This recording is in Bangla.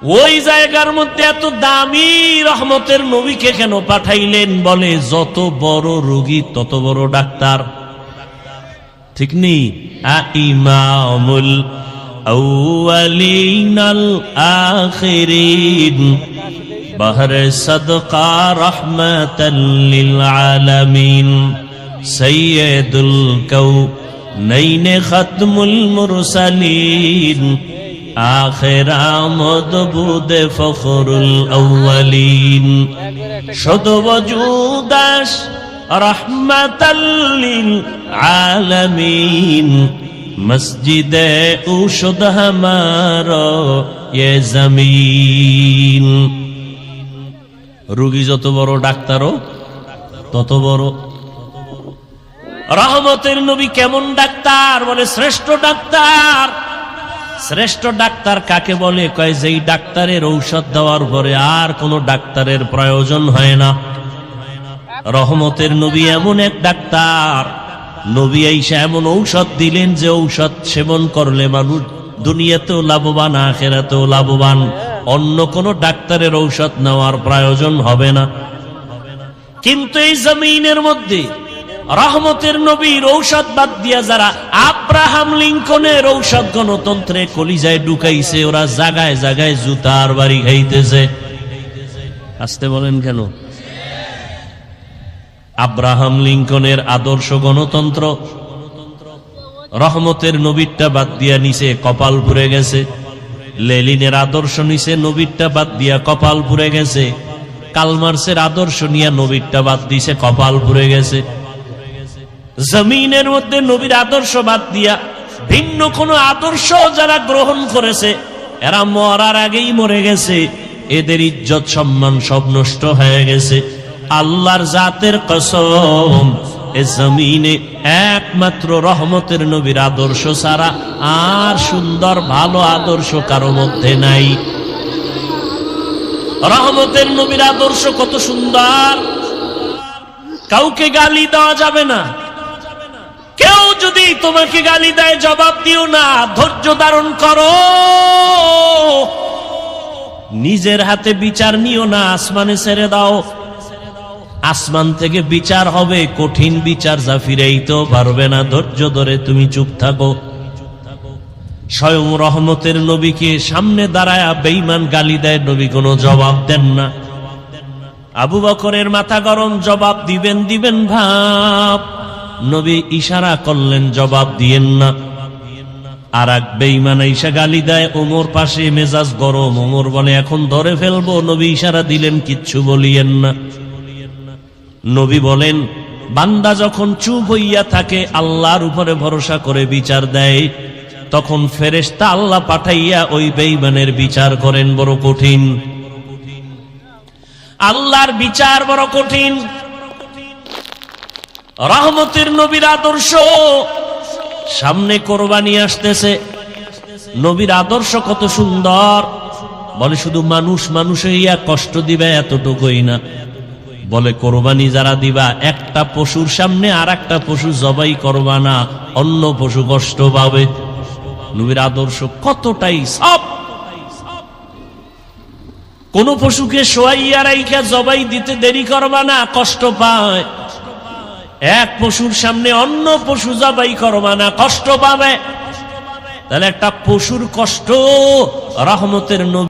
ওই জায়গার মধ্যে এত দামি রহমতের নবীকে কেন পাঠাইলেন? বলে যত বড় রোগী তত বড় ডাক্তার, ঠিক নেই? ইমামুল আউয়ালিন আল আখিরিন বাহরে সাদকা রাহমাতাল লিল আলামিন সাইয়্যিদুল কাউনাইন খাতমুল মুরসালিন আখির আমদ বুদে ফখরুল আউয়ালিন শুদ ওজুদাস রাহমাতাল লিল আলামিন মসজিদে উশুদ হামারা ইয়ে জমিন। রোগী যত বড় ডাক্তারও তত বড়। রহমতের নবী কেমন ডাক্তার? বলে শ্রেষ্ঠ ডাক্তার। শ্রেষ্ঠ ডাক্তার কাকে বলে? কয় যেই ডাক্তারের ঔষধ দেওয়ার পরে আর কোন ডাক্তারের প্রয়োজন হয় না। রহমতের নবী এমন এক ডাক্তার, নবী আইসা এমন ঔষধ দিলেন যে ঔষধ সেবন করলে মানুষ দুনিয়াতেও লাভবান আখিরাতেও লাভবান। অন্য কোন ডাক্তারের ঔষধ নেওয়ার প্রয়োজন হবে না। কিন্তু এই জমিনের মধ্যে রহমতের নবীর ঔষধ বাদ দিয়া যারা আব্রাহাম লিঙ্কনের ঔষধ গণতন্ত্রে কলিজায় ঢুকাইছে, ওরা জায়গায় জায়গায় জুতার বাড়ি খাইতেছে। আসতে বলেন কেন? আব্রাহাম লিঙ্কনের আদর্শ গণতন্ত্র রহমতের নবীরটা বাদ দিয়া নিচে কপাল পুড়ে গেছে। লেনিনের আদর্শ নিচে নবীরটা বাদ দিয়া কপাল পুড়ে গেছে। কালমার্সের আদর্শ নিয়ে নবীরটা বাদ দিছে, কপাল পুড়ে গেছে। জমিনের মধ্যে নবীর আদর্শ বাদ দিয়া ভিন্ন কোন আদর্শ যারা গ্রহণ করেছে, এরা মরার আগেই মরে গেছে। এদের ইজ্জত সম্মান সব নষ্ট হয়ে গেছে। আল্লাহর জাতের কসম, এ জমিনে একমাত্র রহমতের নবীর আদর্শ ছাড়া আর সুন্দর ভালো আদর্শ কারো মধ্যে নাই। রহমতের নবীর আদর্শ কত সুন্দর! কাউকে গালি দেওয়া যাবে না। কেউ যদি তোমাকে গালি দেয় জবাব দিও না, ধৈর্য ধারণ করো। নিজের হাতে বিচার নিও না, আসমানে ছেড়ে দাও। আসমান থেকে বিচার হবে, কঠিন বিচার, যা ফিরাইতেও পারবে না। ধৈর্য ধরে তুমি চুপ থাকো। স্বয়ং রহমতের নবীকে সামনে দাঁড়ায়া বেঈমান গালি দেয়, নবী কোনো জবাব দেন না। আবু বকরের মাথা গরম, জবাব দিবেন ভাব। নবী ইশারা করলেন জবাব দিয়েন না। আর এক বেঈমান এসে গালি দেয়, ওমর পাশে, মেজাজ গরম। ওমর বলে এখন ধরে ফেলবো। নবী ইশারা দিলেন কিচ্ছু বলিয়েন না। নবী বলেন বান্দা যখন চুপ হইয়া থাকে, আল্লাহর উপরে ভরসা করে বিচার দেয়, তখন ফেরেশতা আল্লাহ পাঠাইয়া ওই বেঈমানের বিচার করেন। বড় কঠিন, আল্লাহর বিচার বড় কঠিন। রহমতের নবীর আদর্শ, সামনে কোরবানি আসতেছে। নবীর আদর্শ কত সুন্দর! বলে শুধু মানুষ হইয়া কষ্ট দিবে এতটুকুই না। বলে কোরবানি যারা দিবা, একটা পশুর সামনে আর একটা পশু জবাই করবা না, অন্য পশু কষ্ট পাবে। নবীর আদর্শ কতটাই সব। কোন পশুকে শোয়াইয়া রাইখা জবাই দিতে দেরি করবা না, কষ্ট পায়। এক পশুর সামনে অন্য পশু জবাই করবা না, কষ্ট পাবে। তাহলে একটা পশুর কষ্ট রহমতের নবী